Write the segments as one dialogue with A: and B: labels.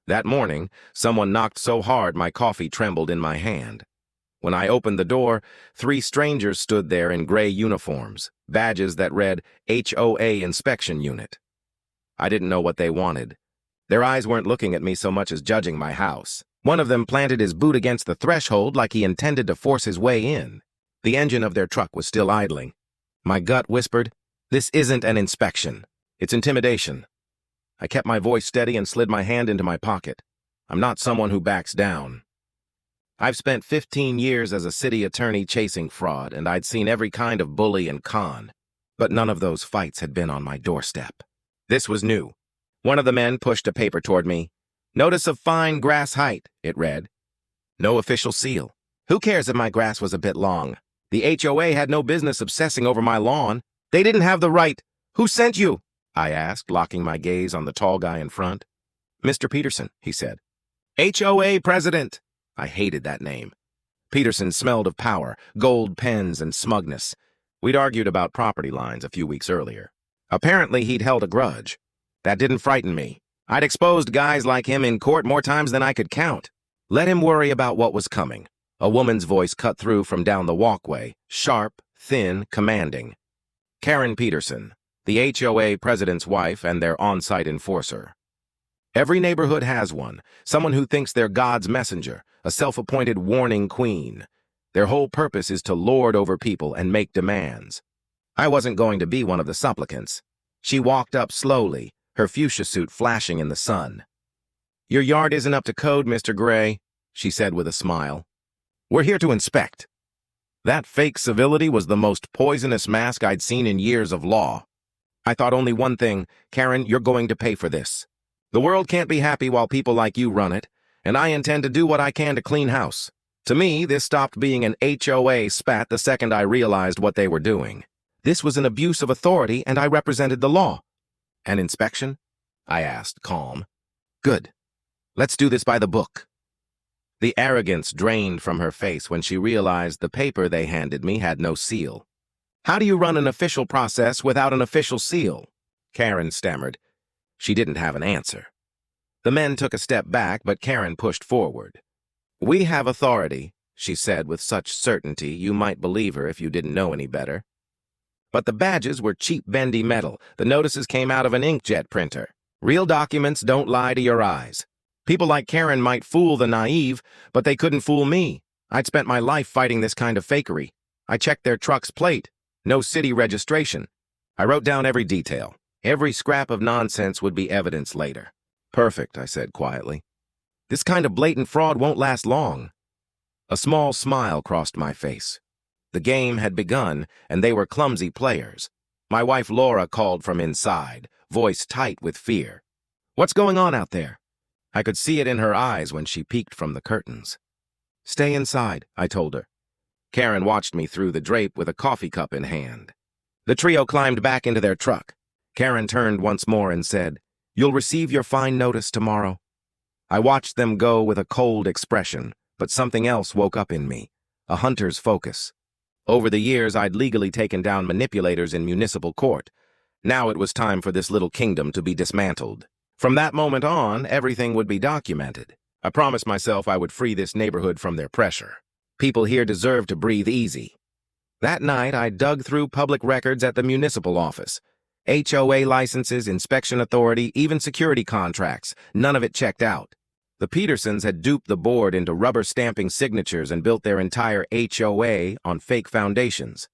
A: That morning, someone knocked so hard my coffee trembled in my hand. When I opened the door, 3 strangers stood there in gray uniforms, badges that read HOA Inspection Unit. I didn't know what they wanted. Their eyes weren't looking at me so much as judging my house. One of them planted his boot against the threshold like he intended to force his way in. The engine of their truck was still idling. My gut whispered, "This isn't an inspection. It's intimidation." I kept my voice steady and slid my hand into my pocket. I'm not someone who backs down. I've spent 15 years as a city attorney chasing fraud, and I'd seen every kind of bully and con, but none of those fights had been on my doorstep. This was new. One of the men pushed a paper toward me. "Notice of fine grass height," it read. No official seal. Who cares if my grass was a bit long? The HOA had no business obsessing over my lawn. They didn't have the right. "Who sent you?" I asked, locking my gaze on the tall guy in front. "Mr. Peterson," he said. "HOA president." I hated that name. Peterson smelled of power, gold pens, and smugness. We'd argued about property lines a few weeks earlier. Apparently, he'd held a grudge. That didn't frighten me. I'd exposed guys like him in court more times than I could count. Let him worry about what was coming. A woman's voice cut through from down the walkway, sharp, thin, commanding. Karen Peterson, the HOA president's wife and their on-site enforcer. Every neighborhood has one, someone who thinks they're God's messenger, a self-appointed warning queen. Their whole purpose is to lord over people and make demands. I wasn't going to be one of the supplicants. She walked up slowly, her fuchsia suit flashing in the sun. "Your yard isn't up to code, Mr. Gray," she said with a smile. "We're here to inspect." That fake civility was the most poisonous mask I'd seen in years of law. I thought only one thing: "Karen, you're going to pay for this. The world can't be happy while people like you run it, and I intend to do what I can to clean house." To me, this stopped being an HOA spat the second I realized what they were doing. This was an abuse of authority, and I represented the law. "An inspection?" I asked, calm. "Good. Let's do this by the book." The arrogance drained from her face when she realized the paper they handed me had no seal. "How do you run an official process without an official seal?" Karen stammered. She didn't have an answer. The men took a step back, but Karen pushed forward. "We have authority," she said with such certainty you might believe her if you didn't know any better. But the badges were cheap bendy metal. The notices came out of an inkjet printer. Real documents don't lie to your eyes. People like Karen might fool the naive, but they couldn't fool me. I'd spent my life fighting this kind of fakery. I checked their truck's plate. No city registration. I wrote down every detail. Every scrap of nonsense would be evidence later. "Perfect," I said quietly. "This kind of blatant fraud won't last long." A small smile crossed my face. The game had begun, and they were clumsy players. My wife Laura called from inside, voice tight with fear. "What's going on out there?" I could see it in her eyes when she peeked from the curtains. "Stay inside," I told her. Karen watched me through the drape with a coffee cup in hand. The trio climbed back into their truck. Karen turned once more and said, "You'll receive your fine notice tomorrow." I watched them go with a cold expression, but something else woke up in me, a hunter's focus. Over the years, I'd legally taken down manipulators in municipal court. Now it was time for this little kingdom to be dismantled. From that moment on, everything would be documented. I promised myself I would free this neighborhood from their pressure. People here deserve to breathe easy. That night, I dug through public records at the municipal office. HOA licenses, inspection authority, even security contracts. None of it checked out. The Petersons had duped the board into rubber stamping signatures and built their entire HOA on fake foundations.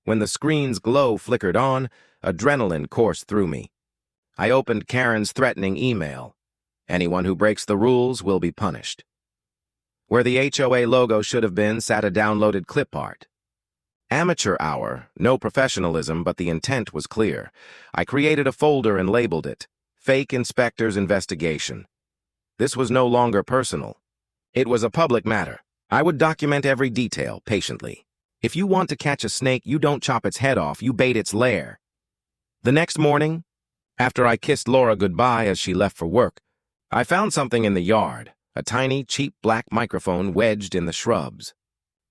A: When the screen's glow flickered on, adrenaline coursed through me. I opened Karen's threatening email. "Anyone who breaks the rules will be punished." Where the HOA logo should have been sat a downloaded clip art. Amateur hour, no professionalism, but the intent was clear. I created a folder and labeled it, "Fake Inspector's Investigation." This was no longer personal. It was a public matter. I would document every detail, patiently. If you want to catch a snake, you don't chop its head off, you bait its lair. The next morning, after I kissed Laura goodbye as she left for work, I found something in the yard, a tiny, cheap black microphone wedged in the shrubs.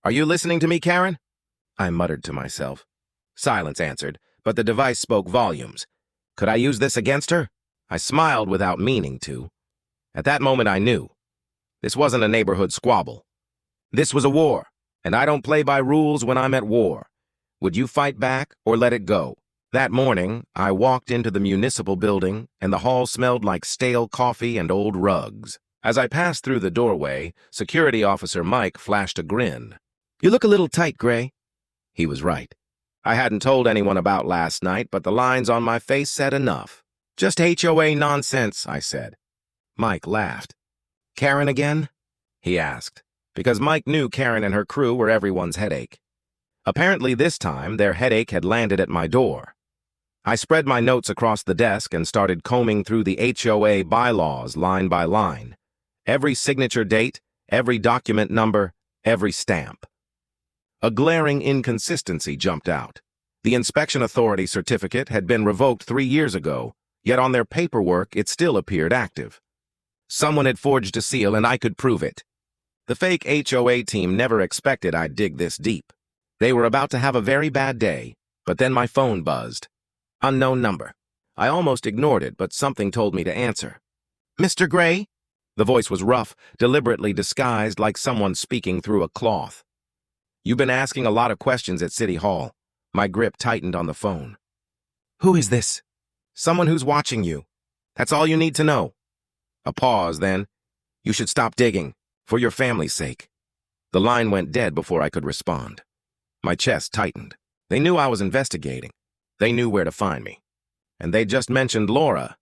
A: "Are you listening to me, Karen?" I muttered to myself. Silence answered, but the device spoke volumes. Could I use this against her? I smiled without meaning to. At that moment, I knew. This wasn't a neighborhood squabble. This was a war, and I don't play by rules when I'm at war. Would you fight back or let it go? That morning, I walked into the municipal building, and the hall smelled like stale coffee and old rugs. As I passed through the doorway, Security Officer Mike flashed a grin. "You look a little tight, Gray." He was right. I hadn't told anyone about last night, but the lines on my face said enough. "Just HOA nonsense," I said. Mike laughed. "Karen again?" he asked, because Mike knew Karen and her crew were everyone's headache. Apparently this time, their headache had landed at my door. I spread my notes across the desk and started combing through the HOA bylaws line by line. Every signature date, every document number, every stamp. A glaring inconsistency jumped out. The inspection authority certificate had been revoked 3 years ago, yet on their paperwork it still appeared active. Someone had forged a seal and I could prove it. The fake HOA team never expected I'd dig this deep. They were about to have a very bad day, but then my phone buzzed. Unknown number. I almost ignored it, but something told me to answer. "Mr. Gray?" The voice was rough, deliberately disguised like someone speaking through a cloth. "You've been asking a lot of questions at City Hall." My grip tightened on the phone. "Who is this?" "Someone who's watching you. That's all you need to know." A pause, then. "You should stop digging, for your family's sake." The line went dead before I could respond. My chest tightened. They knew I was investigating. They knew where to find me. And they just mentioned Laura.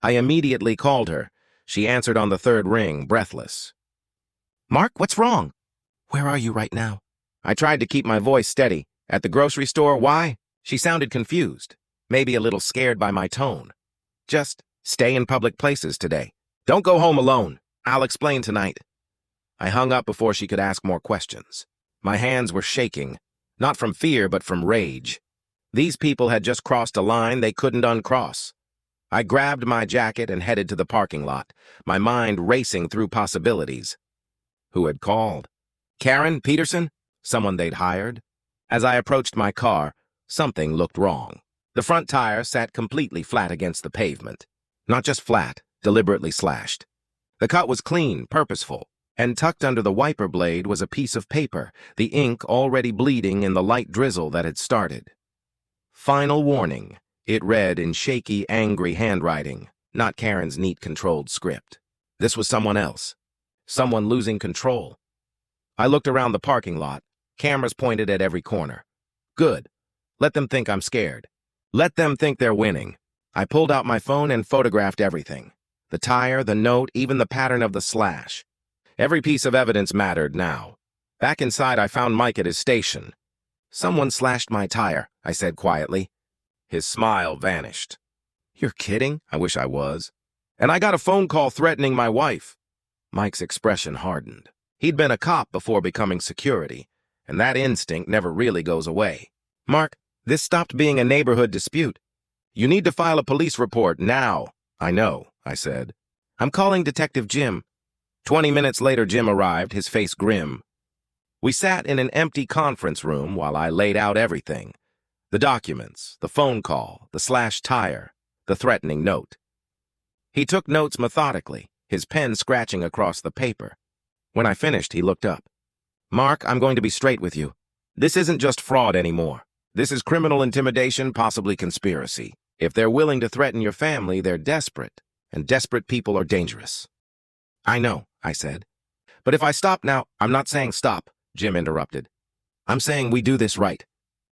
A: I immediately called her. She answered on the third ring, breathless. "Mark, what's wrong?" "Where are you right now?" I tried to keep my voice steady. "At the grocery store, why?" She sounded confused, maybe a little scared by my tone. "Just stay in public places today. Don't go home alone. I'll explain tonight." I hung up before she could ask more questions. My hands were shaking, not from fear but from rage. These people had just crossed a line they couldn't uncross. I grabbed my jacket and headed to the parking lot, my mind racing through possibilities. Who had called? Karen? Peterson? Someone they'd hired? As I approached my car, something looked wrong. The front tire sat completely flat against the pavement. Not just flat, deliberately slashed. The cut was clean, purposeful, and tucked under the wiper blade was a piece of paper, the ink already bleeding in the light drizzle that had started. "Final warning," it read in shaky, angry handwriting, not Karen's neat, controlled script. This was someone else. Someone losing control. I looked around the parking lot, cameras pointed at every corner. Good. Let them think I'm scared. Let them think they're winning. I pulled out my phone and photographed everything. The tire, the note, even the pattern of the slash. Every piece of evidence mattered now. Back inside, I found Mike at his station. "Someone slashed my tire," I said quietly. His smile vanished. "You're kidding?" I wish I was. "And I got a phone call threatening my wife." Mike's expression hardened. He'd been a cop before becoming security, and that instinct never really goes away. "Mark, this stopped being a neighborhood dispute. You need to file a police report now." "I know," I said. "I'm calling Detective Jim." 20 minutes later, Jim arrived, his face grim. We sat in an empty conference room while I laid out everything. The documents, the phone call, the slashed tire, the threatening note. He took notes methodically, his pen scratching across the paper. When I finished, he looked up. "Mark, I'm going to be straight with you. This isn't just fraud anymore. This is criminal intimidation, possibly conspiracy. If they're willing to threaten your family, they're desperate, and desperate people are dangerous." "I know," I said. "But if I stop now—" "I'm not saying stop," Jim interrupted. "I'm saying we do this right.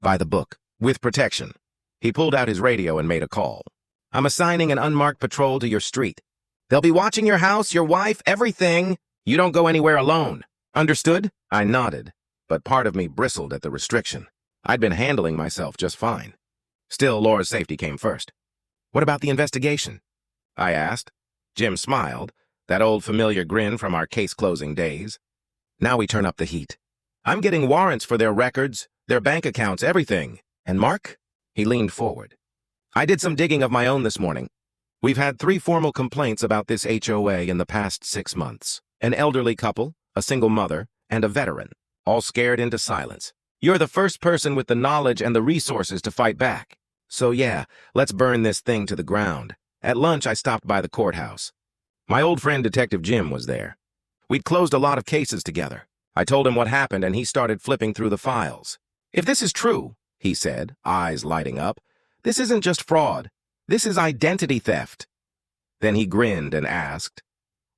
A: By the book. With protection." He pulled out his radio and made a call. "I'm assigning an unmarked patrol to your street. They'll be watching your house, your wife, everything. You don't go anywhere alone. Understood?" I nodded, but part of me bristled at the restriction. I'd been handling myself just fine. Still, Laura's safety came first. "What about the investigation?" I asked. Jim smiled, that old familiar grin from our case-closing days. "Now we turn up the heat. I'm getting warrants for their records, their bank accounts, everything. And Mark?" He leaned forward. "I did some digging of my own this morning. We've had 3 formal complaints about this HOA in the past 6 months. An elderly couple, a single mother, and a veteran, all scared into silence. You're the first person with the knowledge and the resources to fight back. So yeah, let's burn this thing to the ground." At lunch, I stopped by the courthouse. My old friend Detective Jim was there. We'd closed a lot of cases together. I told him what happened and he started flipping through the files. "If this is true," he said, eyes lighting up, "this isn't just fraud. This is identity theft." Then he grinned and asked,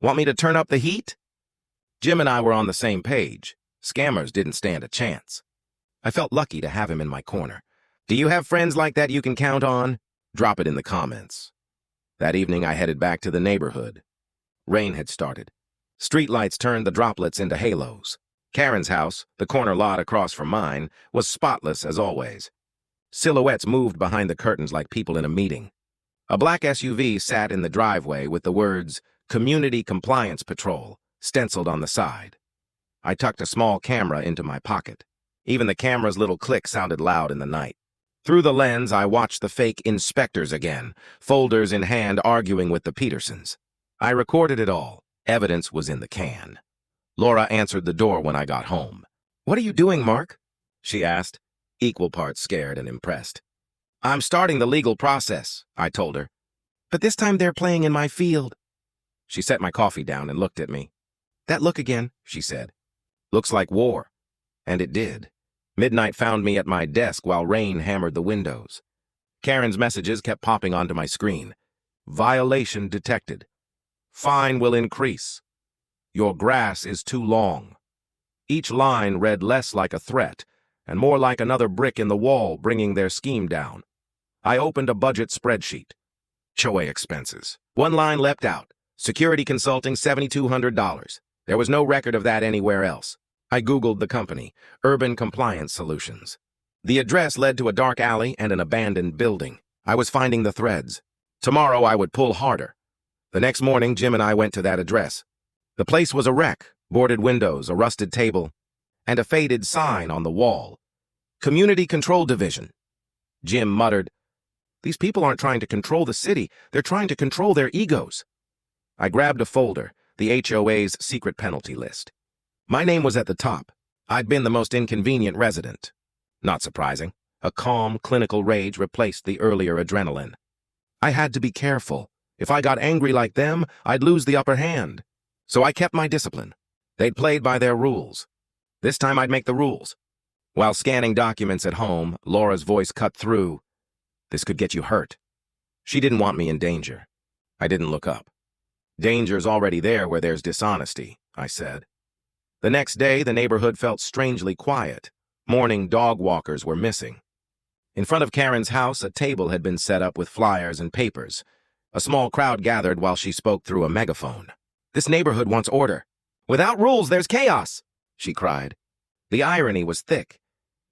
A: "Want me to turn up the heat?" Jim and I were on the same page. Scammers didn't stand a chance. I felt lucky to have him in my corner. Do you have friends like that you can count on? Drop it in the comments. That evening I headed back to the neighborhood. Rain had started. Streetlights turned the droplets into halos. Karen's house, the corner lot across from mine, was spotless as always. Silhouettes moved behind the curtains like people in a meeting. A black SUV sat in the driveway with the words, "Community Compliance Patrol," stenciled on the side. I tucked a small camera into my pocket. Even the camera's little click sounded loud in the night. Through the lens, I watched the fake inspectors again, folders in hand arguing with the Petersons. I recorded it all. Evidence was in the can. Laura answered the door when I got home. "What are you doing, Mark?" she asked, equal parts scared and impressed. "I'm starting the legal process," I told her. "But this time they're playing in my field." She set my coffee down and looked at me. "That look again," she said. "Looks like war." And it did. Midnight found me at my desk while rain hammered the windows. Karen's messages kept popping onto my screen. "Violation detected. Fine will increase. Your grass is too long." Each line read less like a threat and more like another brick in the wall bringing their scheme down. I opened a budget spreadsheet. HOA expenses. One line leapt out. Security consulting, $7,200. There was no record of that anywhere else. I Googled the company, Urban Compliance Solutions. The address led to a dark alley and an abandoned building. I was finding the threads. Tomorrow I would pull harder. The next morning, Jim and I went to that address. The place was a wreck, boarded windows, a rusted table, and a faded sign on the wall. "Community Control Division." Jim muttered, "These people aren't trying to control the city, they're trying to control their egos." I grabbed a folder, the HOA's secret penalty list. My name was at the top. I'd been the most inconvenient resident. Not surprising. A calm, clinical rage replaced the earlier adrenaline. I had to be careful. If I got angry like them, I'd lose the upper hand. So I kept my discipline. They'd played by their rules. This time I'd make the rules. While scanning documents at home, Laura's voice cut through. "This could get you hurt." She didn't want me in danger. I didn't look up. "Danger's already there where there's dishonesty," I said. The next day, the neighborhood felt strangely quiet. Morning dog walkers were missing. In front of Karen's house, a table had been set up with flyers and papers. A small crowd gathered while she spoke through a megaphone. "This neighborhood wants order. Without rules, there's chaos," she cried. The irony was thick.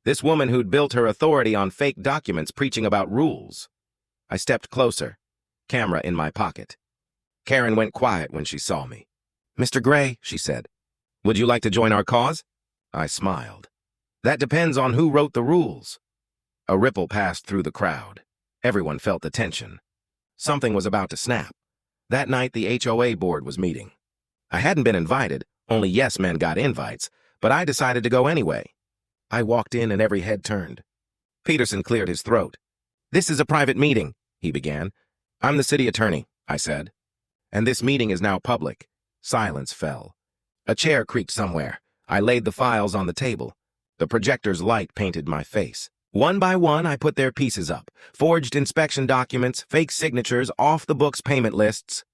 A: This woman who'd built her authority on fake documents preaching about rules. I stepped closer, camera in my pocket. Karen went quiet when she saw me. "Mr. Gray," she said, "would you like to join our cause?" I smiled. "That depends on who wrote the rules." A ripple passed through the crowd. Everyone felt the tension. Something was about to snap. That night, the HOA board was meeting. I hadn't been invited, only yes men got invites, but I decided to go anyway. I walked in and every head turned. Peterson cleared his throat. "This is a private meeting," he began. "I'm the city attorney," I said. "And this meeting is now public." Silence fell. A chair creaked somewhere. I laid the files on the table. The projector's light painted my face. One by one, I put their pieces up. Forged inspection documents, fake signatures, off-the-books payment lists.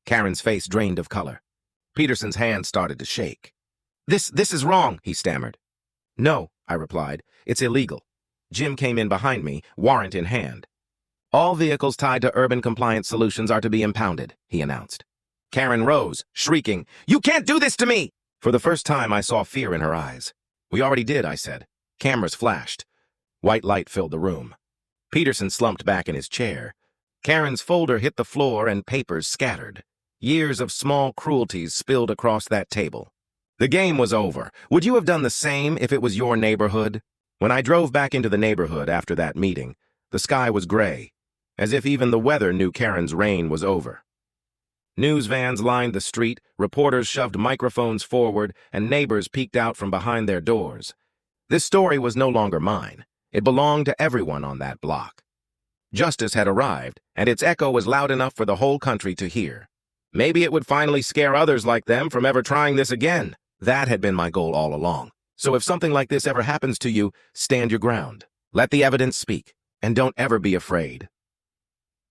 A: Karen's face drained of color. Peterson's hand started to shake. This is wrong," he stammered. "No," I replied. "It's illegal." Jim came in behind me, warrant in hand. "All vehicles tied to Urban Compliance Solutions are to be impounded," he announced. Karen rose, shrieking, "You can't do this to me!" For the first time, I saw fear in her eyes. "We already did," I said. Cameras flashed. White light filled the room. Peterson slumped back in his chair. Karen's folder hit the floor and papers scattered. Years of small cruelties spilled across that table. The game was over. Would you have done the same if it was your neighborhood? When I drove back into the neighborhood after that meeting, the sky was gray, as if even the weather knew Karen's reign was over. News vans lined the street, reporters shoved microphones forward, and neighbors peeked out from behind their doors. This story was no longer mine. It belonged to everyone on that block. Justice had arrived, and its echo was loud enough for the whole country to hear. Maybe it would finally scare others like them from ever trying this again. That had been my goal all along. So if something like this ever happens to you, stand your ground. Let the evidence speak, and don't ever be afraid.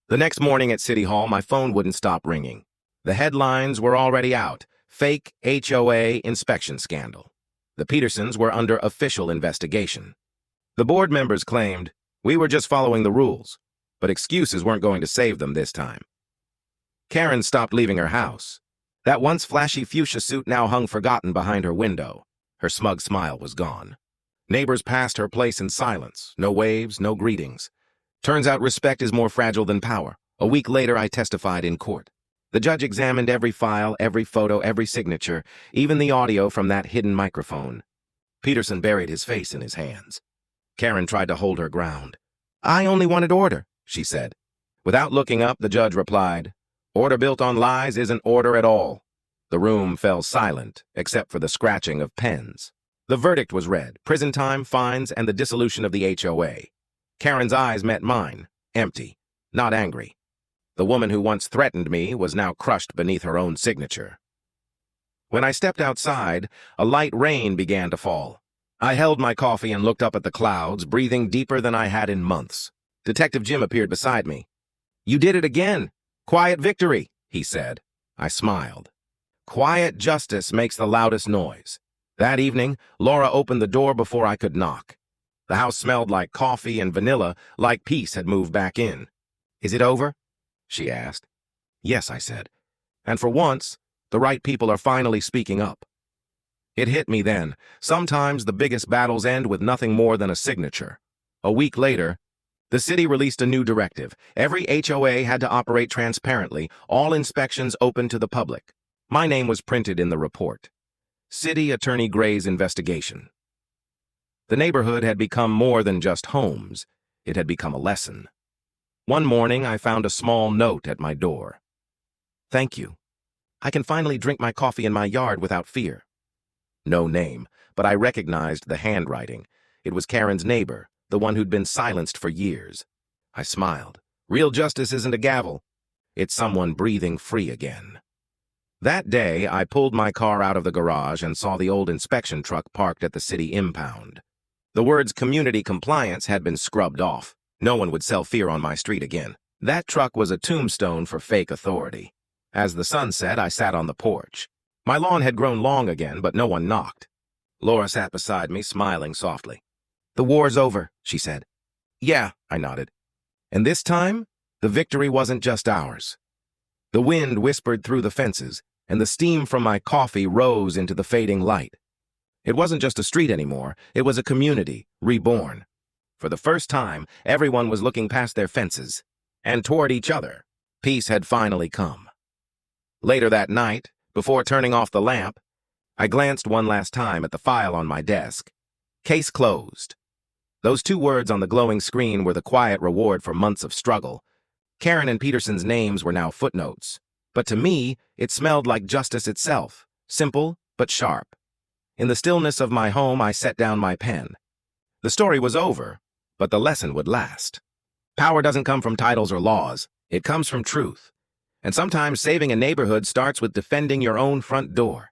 A: The next morning at City Hall, my phone wouldn't stop ringing. The headlines were already out. Fake HOA inspection scandal. The Petersons were under official investigation. The board members claimed, we were just following the rules, but excuses weren't going to save them this time. Karen stopped leaving her house. That once flashy fuchsia suit now hung forgotten behind her window. Her smug smile was gone. Neighbors passed her place in silence. No waves, no greetings. Turns out respect is more fragile than power. A week later, I testified in court. The judge examined every file, every photo, every signature, even the audio from that hidden microphone. Peterson buried his face in his hands. Karen tried to hold her ground. I only wanted order, she said. Without looking up, the judge replied, order built on lies isn't order at all. The room fell silent, except for the scratching of pens. The verdict was read, prison time, fines, and the dissolution of the HOA. Karen's eyes met mine, empty, not angry. The woman who once threatened me was now crushed beneath her own signature. When I stepped outside, a light rain began to fall. I held my coffee and looked up at the clouds, breathing deeper than I had in months. Detective Jim appeared beside me. You did it again. Quiet victory, he said. I smiled. Quiet justice makes the loudest noise. That evening, Laura opened the door before I could knock. The house smelled like coffee and vanilla, like peace had moved back in. Is it over? She asked. Yes, I said. And for once, the right people are finally speaking up. It hit me then. Sometimes the biggest battles end with nothing more than a signature. A week later, the city released a new directive. Every HOA had to operate transparently, all inspections open to the public. My name was printed in the report. City Attorney Gray's investigation. The neighborhood had become more than just homes. It had become a lesson. One morning, I found a small note at my door. Thank you. I can finally drink my coffee in my yard without fear. No name, but I recognized the handwriting. It was Karen's neighbor, the one who'd been silenced for years. I smiled. Real justice isn't a gavel. It's someone breathing free again. That day, I pulled my car out of the garage and saw the old inspection truck parked at the city impound. The words community compliance had been scrubbed off. No one would sell fear on my street again. That truck was a tombstone for fake authority. As the sun set, I sat on the porch. My lawn had grown long again, but no one knocked. Laura sat beside me, smiling softly. The war's over, she said. Yeah, I nodded. And this time, the victory wasn't just ours. The wind whispered through the fences, and the steam from my coffee rose into the fading light. It wasn't just a street anymore, it was a community, reborn. For the first time, everyone was looking past their fences, and toward each other. Peace had finally come. Later that night, before turning off the lamp, I glanced one last time at the file on my desk. Case closed. Those two words on the glowing screen were the quiet reward for months of struggle. Karen and Peterson's names were now footnotes. But to me, it smelled like justice itself, simple but sharp. In the stillness of my home, I set down my pen. The story was over, but the lesson would last. Power doesn't come from titles or laws. It comes from truth. And sometimes saving a neighborhood starts with defending your own front door.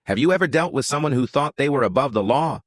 A: Have you ever dealt with someone who thought they were above the law?